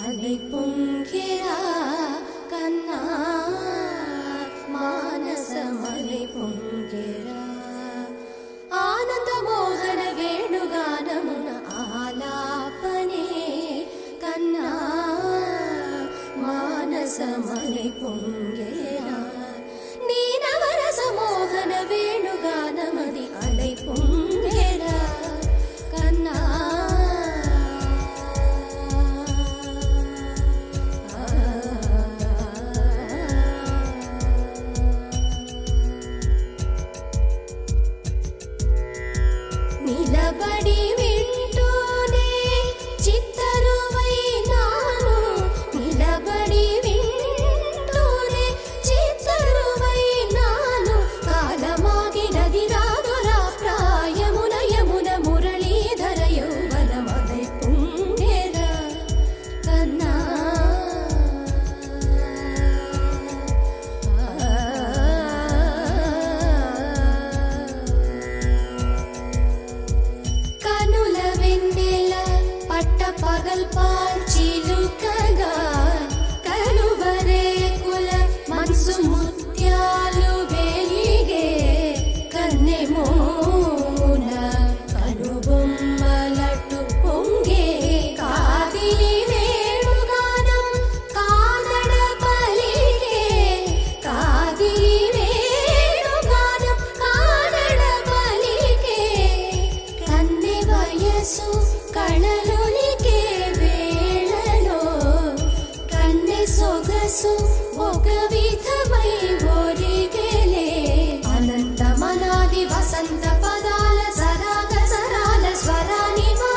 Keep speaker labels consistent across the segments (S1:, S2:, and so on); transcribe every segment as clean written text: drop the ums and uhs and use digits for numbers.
S1: அலை பொங்கிரா கண்ணா மானசமலை பொங்கிரா ఆనంద మోహన వేణుగానమున ఆలాపనే కన్నా మానసమలై పొంగేరా నీ నవరస మోహన వేణుగానమది అలై పొంగేరా కన్నా నిలబడి వింటూనే చిత్తరువైనాను నిలబడి వింటూనే చిత్తరువైనాను కాలమాగినది రాదురా ప్రాయమున యమున మురళీధర యౌవనమలై పొంగేరా కన్నా పగల్పాల్చిలుకగా కనుబరేకుల మనసు ముత్యాలు వెలిగే కన్నెమోన కనుబొమ్మలటు పొంగే కాదిలి వేణుగానం కాదడ పలిగే కాదిలి వేణుగానం కాదడ పలిగే కన్నె వయసు కళలొలికే వేళలో కన్నె సొగసు ఒక విధమై ఒరిగెలే అనంతమనాది వసంత పదాల సరాగ సరాల స్వరానివా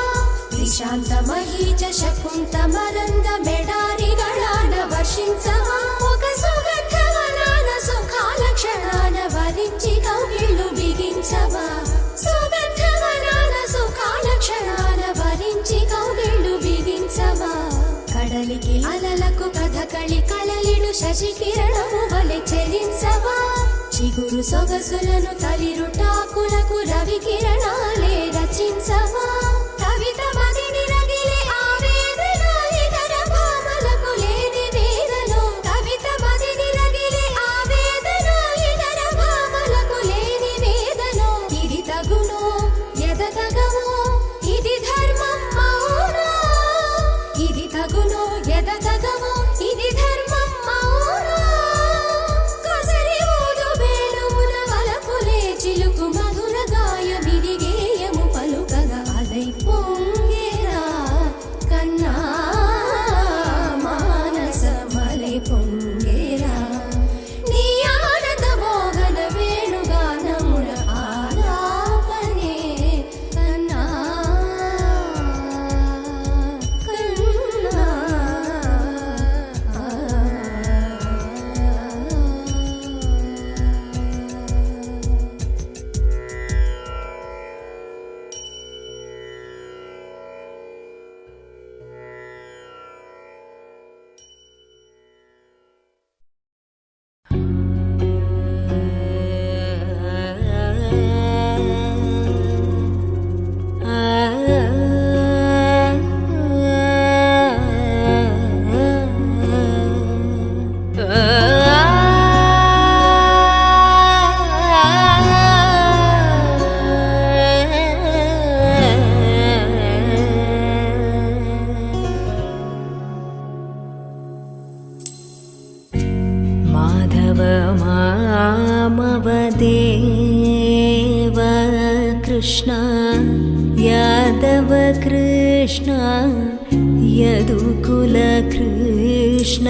S1: నిశాంత మహీజ శకుంత మరంద మెడారిగళాన వర్షించవా ఒక సుగంధవనాన సుఖాల క్షణాన వరించి కౌగిళ్ళు బిగించవా సుగంధవనాన సుఖాల క్షణాన వరించి కౌగిళ్ళు బిగించవా కడలికి అలలకు కథకళి కళలిడు శశి కిరణము వలె చెలించవా చిగురు సొగసులను తలిరుటాకులకు రవి కిరణాలే రచించవా కవిత మదిని రగిలే ఆవేదన ఇతర మాధవ మామవదేవ కృష్ణ యాదవ కృష్ణ యదుకుల కృష్ణ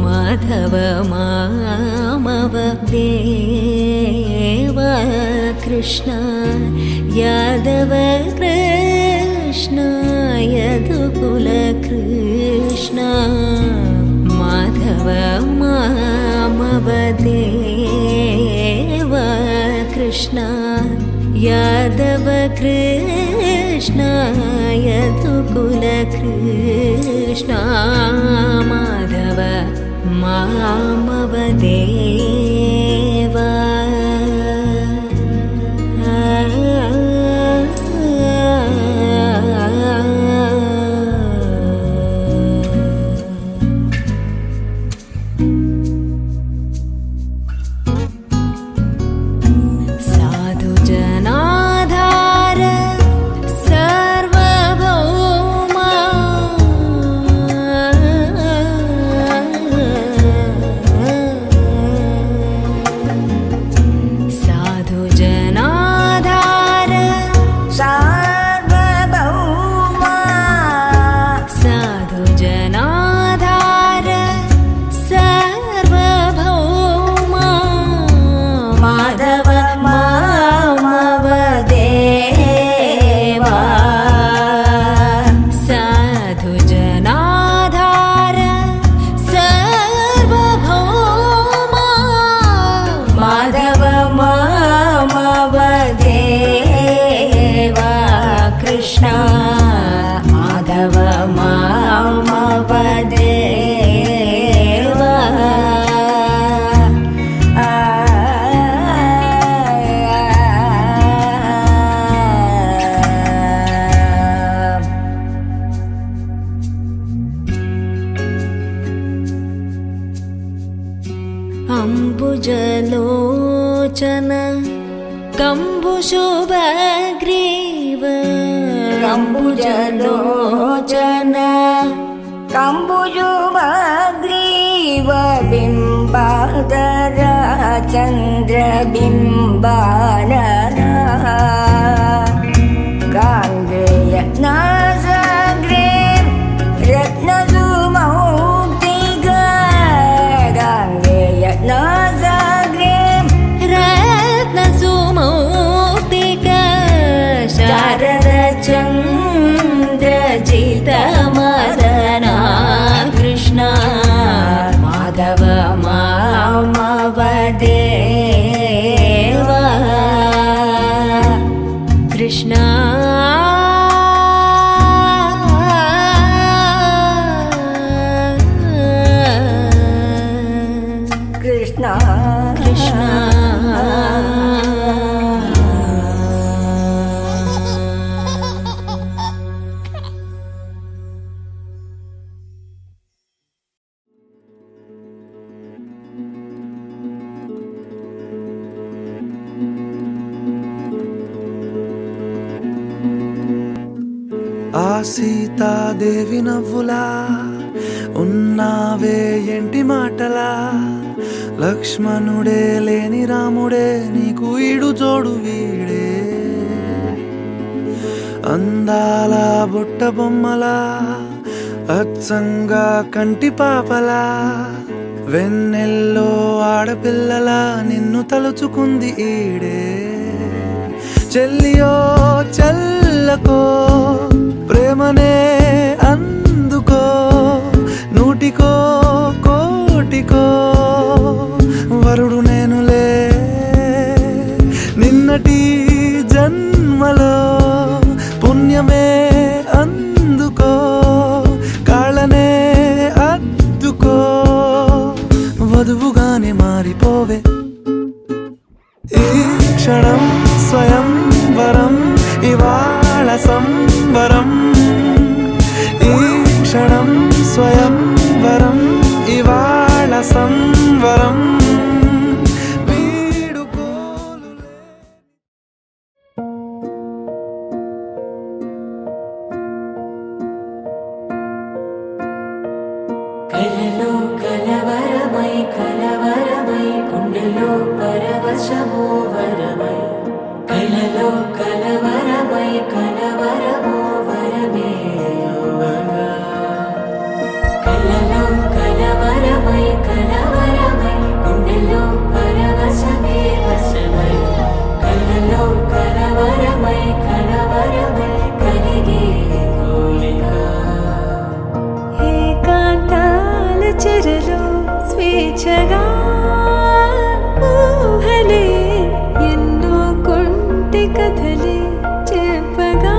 S1: మాధవ మామవదేవ కృష్ణ యాదవ కృష్ణ యదుకుల కృష్ణ మాధవ మామవదేవ కృష్ణ యాదవ కృష్ణ యదుకుల కృష్ణ మాధవ మామవదేవ అంబుజలోచన కంబుశుభగ్రీవ
S2: కంబుజలోచన కంబుశుభగ్రీవ బింబాధర చంద్రబింబానర గాంగేయ నాసగ్రే రత్నసుమౌక్తిక గాంగేయ నాసగ్రే
S1: రత్నసుమౌక్తిక శారద చంద్రజిత మదనా కృష్ణ మాధవ మామవదేవ కృష్ణ
S2: కృష్ణ
S1: కృష్ణ
S3: ఆ సీతాదేవి నవ్వులా ఉన్నావే ఎంటి మాటలా లక్ష్మణుడే లేని రాముడే నీకు ఈడు జోడు వీడే అందాల బుట్ట బొమ్మలా అచ్చంగా కంటి పాపలా వెన్నెల్లో ఆడపిల్లలా నిన్ను తలుచుకుంది ఈడే చెల్లియో చల్లకో ప్రేమనే అందుకో నూటికో కోటికో వరుడు నేనులే నిన్నటి జన్మలో పుణ్యమే అందుకో కాళ్ళనే అద్దుకో వధువుగానే మారిపోవే ఈ క్షణం స్వయం వరం ఇవాళ సంబరం ఈ క్షణం స్వయం వరం ఇవాళ సంవరం
S1: కలలో కలవరమై కలవర పరవశము వరమై కలలో కలవరమై కలవరము వరమే యువగా కలలో కలవరమై కలవరమై గుండెలో పరవశమే వశమై కలలో కలవరమై కలవరమై కలిగే కోరిక ఏకాంతాల చెరలో స్వేచ్ఛగా ఊహలే ఎన్నో కొంటి కథలే చెప్పగా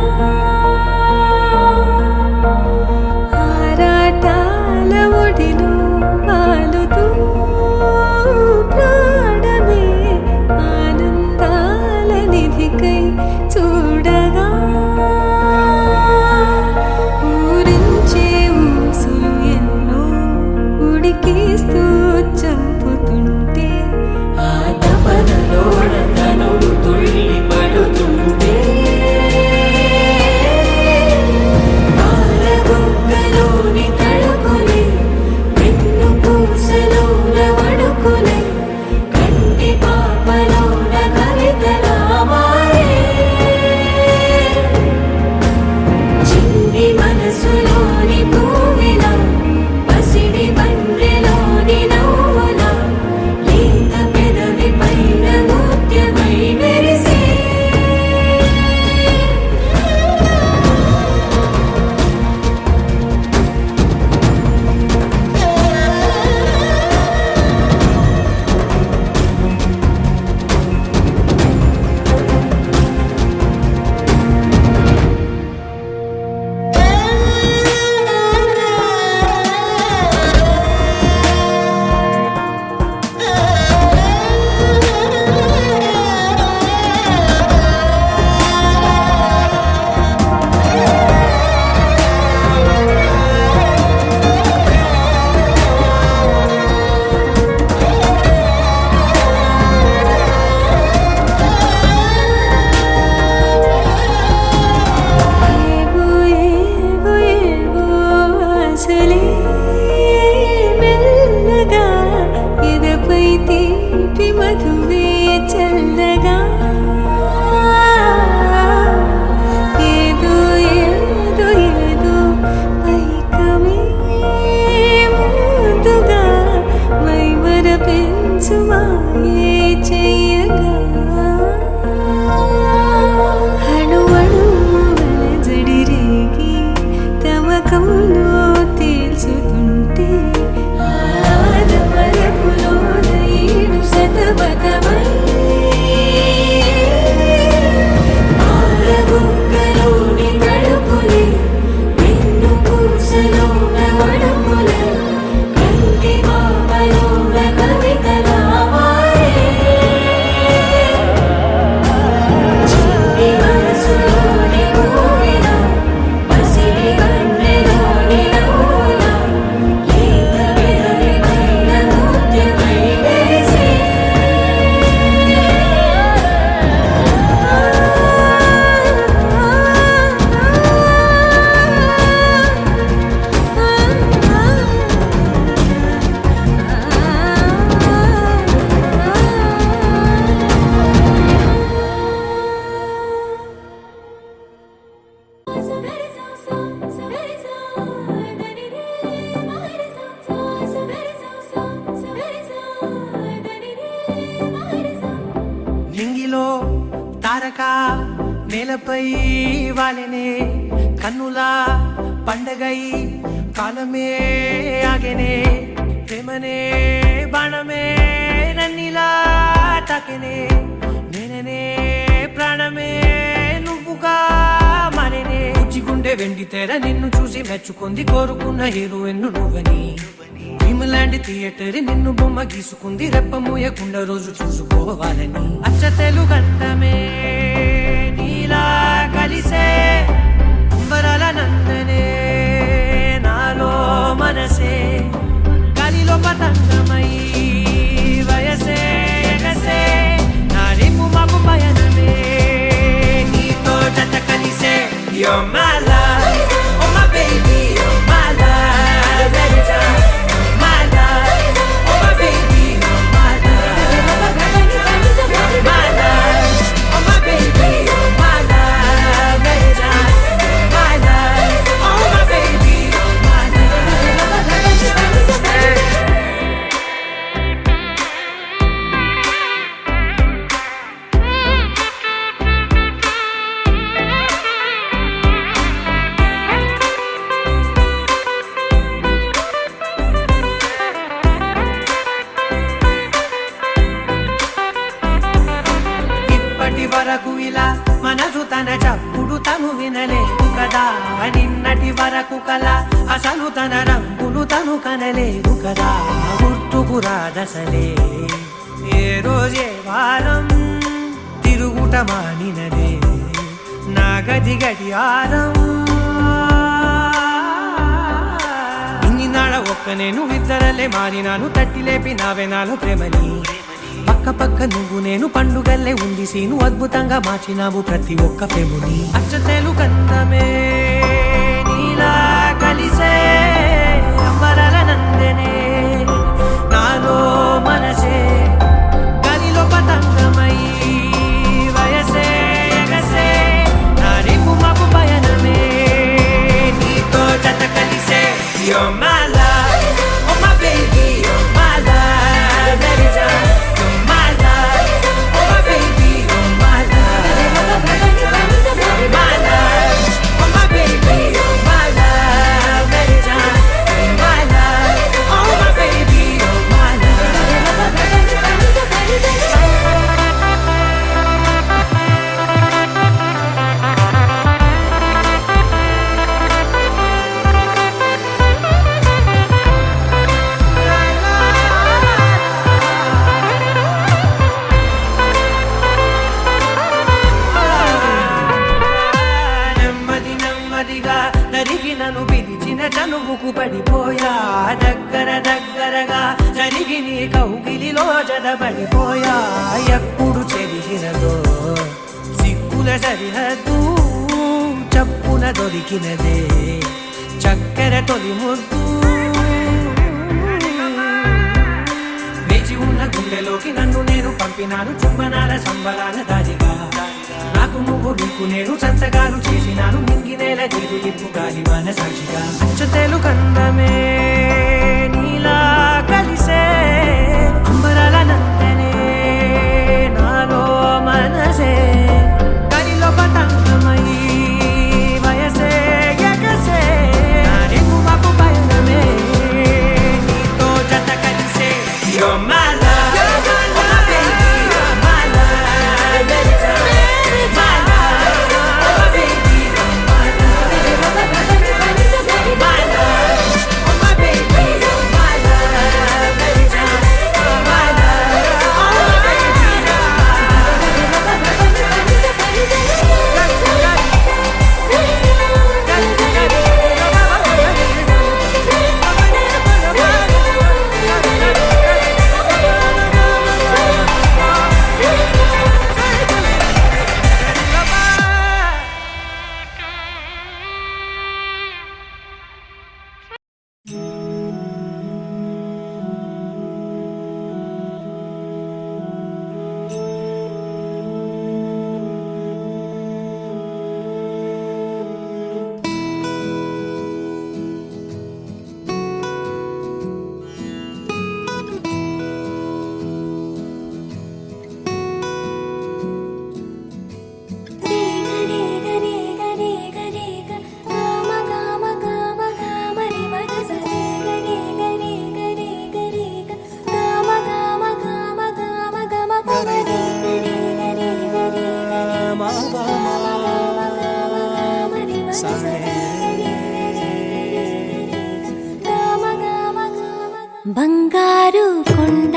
S1: ఆరాటాల ఒడిలో వాలుతూ ప్రాణమే ఆనందాల నిధికై చూడగా ఊరించే ఊసులు ఎన్నో ఉడికేస్తూ చంపుతుంటే ఆ తపనలోన తనువు తుళ్ళి పడుతుంటే పాలబుగ్గలోని తడుకులే వెన్ను పూసలోన వడుకులే కంటి పాపలోన కవితలా మారే చిన్ని మనసులోని పూవిలా పసిడి బండ్రెలోని నవ్వులా లేత పెదవి పైన ముత్యమై మెరిసే ఏవో ఏవో ఏవో ఆశలే మెల్లగా ఎదపై తీపి మధువే చల్లగా ఏదో ఏదో ఏదో పైకమే ముందుగా మైమర పెంచు మాయే చెయ్యగా అణువణువుల జడిరేగి తమకంలో తేల్చుతుంటే ఆదమరపులోన ఈడు శతబతమై పాలబుగ్గలోని తడుకులే వెన్ను పూసలోన వడుకులే కంటి పాపలోన కవితలా మారే చిన్ని మనసులోని పూవిలా పసిడి బండ్రెలోని నవ్వులా లేత పెదవి పైన ముత్యమై మెరిసే
S3: నింగిలో తారక నేలపై వాలినే కన్నులా పండగై కాలమే ఆగెనే ప్రేమనే బాణమే నన్నిలా తాకెనే నేననే ప్రాణమే నువ్వుగా మారేనే గుండె వెండి తెర నిన్ను చూసి మెచ్చుకుంది కోరుకున్న హీరోయిన్ నువ్వని భీమలాంటి థియేటర్ నిన్ను బొమ్మ గీసుకుంది రెప్ప మూయకుండా రోజు చూసుకోవాలని అచ్చ తెలుగంటమే నీలా కలిసే అంబరాల నందనే నాలో మనసే గాలిలో పతంగమై వయసే ఎగసే నా రేపు మాకు పయనమే నీతో జత కలిసే You're my love, oh my baby, you're my love, every time, my love, oh my baby, you're my love.
S4: కాటుకల అసలు తన రంగును తను కనలేదు కదా గుర్తుకు రాదసలే ఏ రోజే వారం తిరుగుట మానినదే నా గది గడియారం ఇన్ని నాడ ఒక్క నేను ఇద్దరలే మారినాను తట్టి లేపి నావే నాలో ప్రేమని పక్క పక్క నువ్వు నేను పండుగల్లే ఉంది సీను అద్భుతంగా మార్చినావు ప్రతి ఒక్క ప్రేముని అచ్చతేలు కందమే నీలా కలిసే అంబరల నందనే నాలో మనసే గనిలో పతంగమై వయసే ఎగసే నా రేపు మాపు పయనమే నీతో జత కలిసే You're my love, oh my baby, you're my love, baby John. You're my love, oh my baby, you're my love, baby John. You're my love, oh my baby, you're my love, baby John. You're my love, oh my baby, you're my love, baby John. నెమ్మది నెమ్మదిగా నరిగి నన్ను పిలిచిన చనువుకు పడిపోయా దగ్గర దగ్గరగా జరిగి నీ కౌగిలిలో జడబడిపోయా ఎప్పుడు చెరిగినదో సిక్కుల సరిహద్దు చప్పున దొరికినదే చక్కెర తొలి ముద్దు వేచి ఉన్న గుండెలోకి నన్ను నేను పంపినాను చుంబనాల సంబరాల దారిగా నాకు నువ్వు నీకు నేను సంతకాలు చేసినాను మింగినేల నీరు నిప్పు గాలి మన సాక్షిగా అచ్చతేలు కందమే నీలా కలిసే అంబరాల నందనే నాలో మనసే గనిలో పతంగమై వయసే ఎగసే నా రేపు మాపు పయనమే నీతో జత కలిసే You're my love, oh my baby, you're my love, baby John. My love, oh my baby, you're my love, my love, oh my baby, you're my love, baby John. My love, oh my baby,
S1: బంగారు కొండ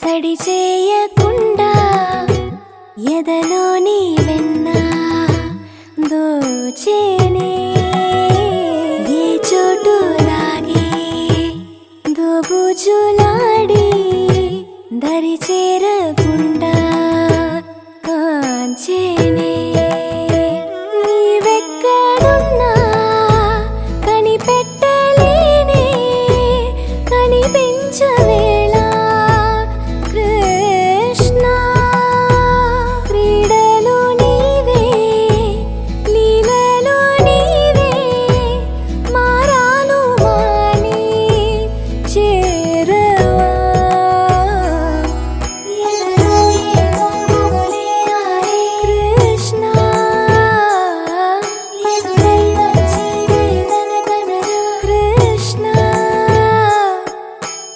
S1: సడి చేయకుండా ఎదలోని వెన్న దోచేనే ఏ చోటు లాగే దోబుజులాడి దరి చేరకుండా కాంచేనే నీవెక్కడున్నా కనిపెట్టలేనే కనిపించవేళ కృష్ణ క్రీడలు నీవే లీలలు నీవే మారాను మాని చేరవా ఎదలో ఏదో మొగలే ఆరే కృష్ణ ఎదురై వచ్చి వేదన కనరా కృష్ణ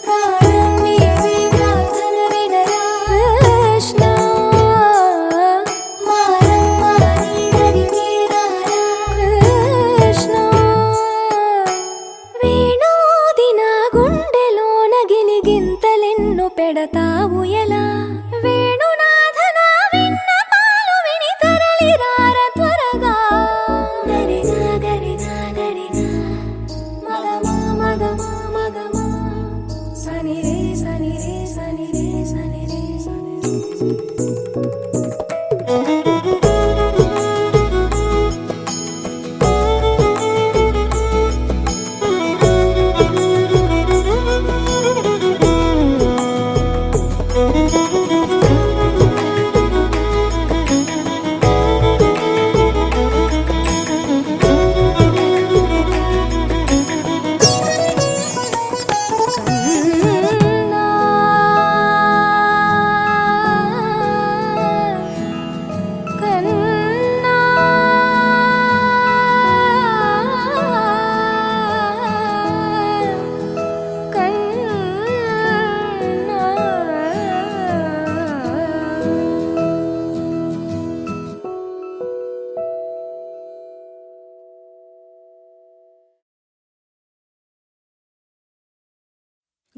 S1: ప్రాణ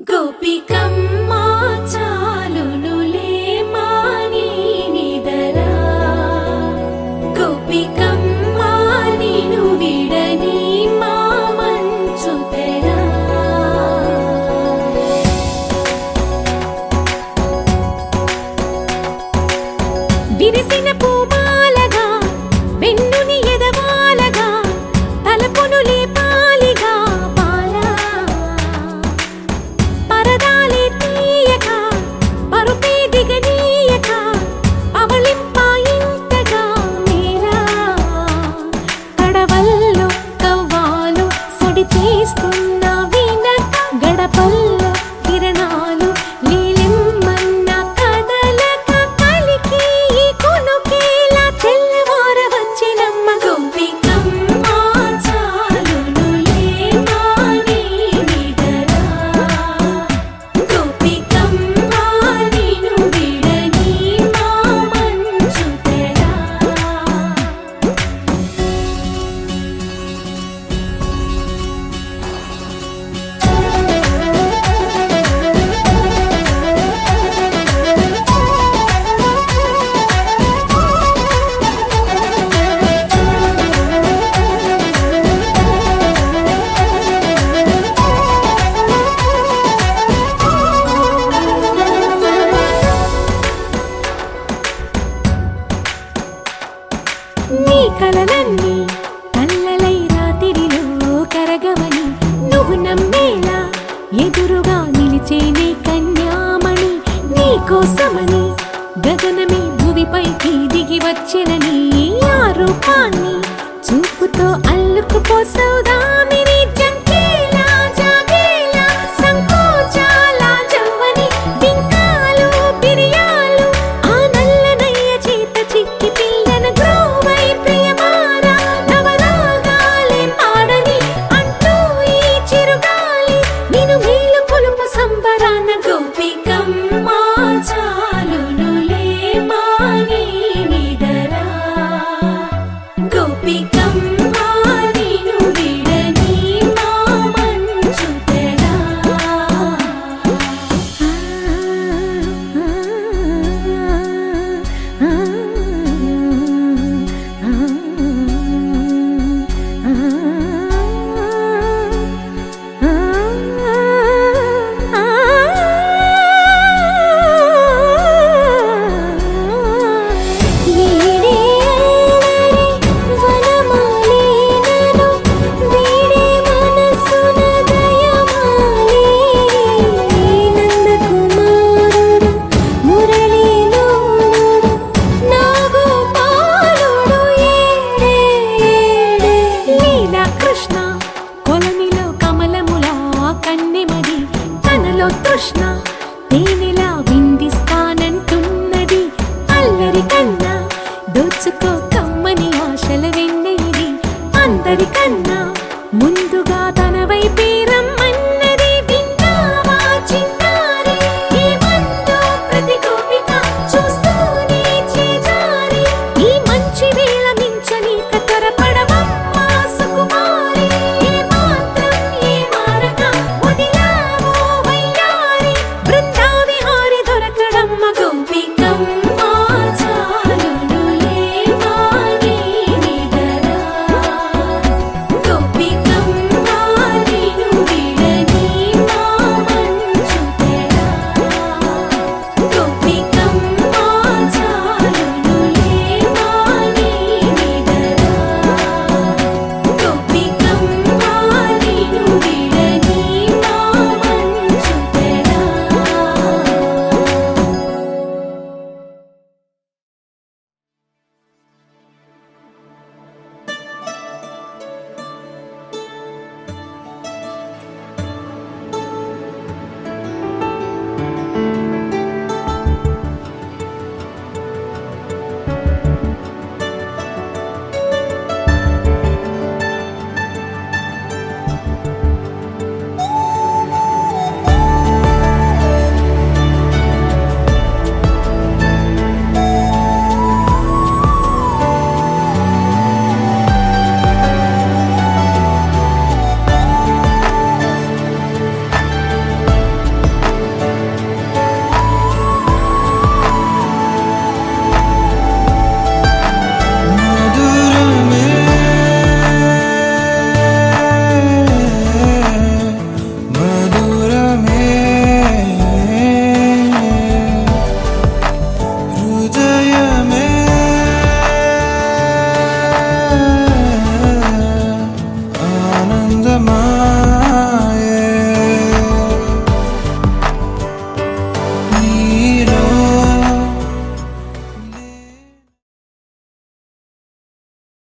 S1: గోపికమ్మా చాలునులే మాని నిదరా గోపికమ్మా నిను విడని మా మంచు తెరా విరిసిన పూమాలగా వెన్నుని ఎదవాలగా తలపును లేపాలిగా బాలా పరదాలే తీయక పరుపే దిగనీయక పవళింపాయింతగా మేరా తడవల్లో కవ్వాలు సడి చేస్తున్న వినక గడపల్లో కిరణాలు నీలిమ్మన్న కదలక కలికి ఈ కొనుకేలా తెల్లవార వచ్చినమ్మ గోపికమ్మ చాలునులే మాని నిదరా గోపికమ్మ నిను విడని మా మంచు తెరా నీ కలలన్నీ కల్లలై రాత్రిలో కరగవని నువ్వు నమ్మేలా ఎదురుగా నిలిచేనే కన్యామణి నీ కోసమని గగనమే భువిపైకి దిగి వచ్చినని ఆ రూపాన్ని చూపుతో అల్లుకుపోసౌదామిని జంకేలా జాగేలా సంకోచాల జవ్వని బింకాలు బిరియాలు ఆ నల్లనయ్య చేత చిక్కి పిల్లన గ్రోవై ప్రియమారా నవరాగాలే పాడని అంటూ ఈ చిరుగాలి నిన్ను మేలు కొలుపు సంబరాన గోపికమ్మ చాలునులే మాని నిదరా గోపికమ్మ నిను విడని మా మంచు తెరా వీడే అల్లరి వనమాలినను వీడే మనసున దయమాలి నందకుమారుడు మురళీలోలుడు నాగోపాలుడు ఏడే లీలా కృష్ణ కొలనిలో కమలములా కన్నెమది తనలో తృష్ణ తేనె